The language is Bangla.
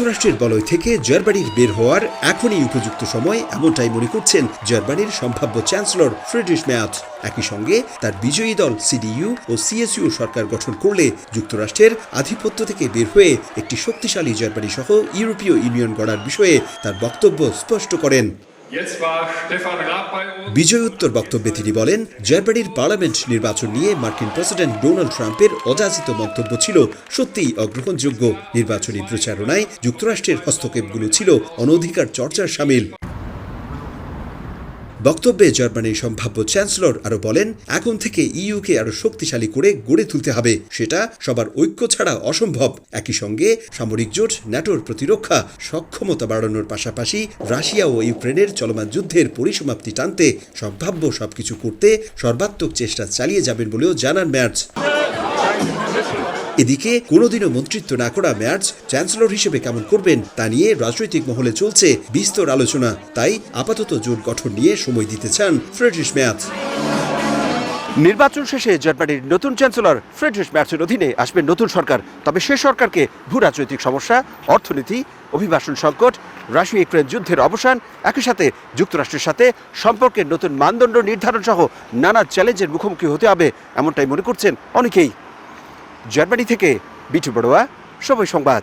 যুক্তরাষ্ট্রের বলয় থেকে জার্মানির বের হওয়ার এখনই উপযুক্ত সময়, এমনটাই মনে করছেন জার্মানির সম্ভাব্য চ্যান্সেলর ফ্রিডরিশ মের্জ। একই সঙ্গে তার বিজয়ী দল সিডিইউ ও সিএসইউ সরকার গঠন করলে যুক্তরাষ্ট্রের আধিপত্য থেকে বের হয়ে একটি শক্তিশালী জার্মানি সহ ইউরোপীয় ইউনিয়ন গড়ার বিষয়ে তার বক্তব্য স্পষ্ট করেন। বিজয়োত্তর বক্তব্যে তিনি বলেন, জার্মানির পার্লামেন্ট নির্বাচন নিয়ে মার্কিন প্রেসিডেন্ট ডোনাল্ড ট্রাম্পের অযাচিত মন্তব্য ছিল সত্যিই অগ্রহণযোগ্য। নির্বাচনী প্রচারণায় যুক্তরাষ্ট্রের হস্তক্ষেপগুলো ছিল অনধিকার চর্চার শামিল। বক্তব্যে জার্মানির সম্ভাব্য চ্যান্সেলর আরও বলেন, এখন থেকে ইইউকে আরও শক্তিশালী করে গড়ে তুলতে হবে, সেটা সবার ঐক্য ছাড়া অসম্ভব। একই সঙ্গে সামরিক জোট ন্যাটোর প্রতিরক্ষা সক্ষমতা বাড়ানোর পাশাপাশি রাশিয়া ও ইউক্রেনের চলমান যুদ্ধের পরিসমাপ্তি টানতে সম্ভাব্য সবকিছু করতে সর্বাত্মক চেষ্টা চালিয়ে যাবেন বলেও জানান মের্জ। এদিকে কোনোদিনও মন্ত্রিত্ব না করা মের্জ চ্যান্সেলর হিসেবে কেমন করবেন তা নিয়ে রাজনৈতিক মহলে চলছে বিস্তর আলোচনা। তাই আপাতত জোট গঠন নিয়ে সময় দিতে চান ফ্রিডরিশ মের্জ। নির্বাচন শেষে জার্মানির নতুন চ্যান্সেলর ফ্রিডরিশ মের্জের অধীনে আসবে নতুন সরকার। তবে সে সরকারকে ভূ রাজনৈতিক সমস্যা, অর্থনীতি, অভিবাসন সংকট, রাশিয়া ইউক্রেন যুদ্ধের অবসান, একই সাথে যুক্তরাষ্ট্রের সাথে সম্পর্কের নতুন মানদণ্ড নির্ধারণ সহ নানা চ্যালেঞ্জের মুখোমুখি হতে হবে, এমনটাই মনে করছেন অনেকেই। জার্মানি থেকে বিটু বড়ুয়া, সময় সংবাদ।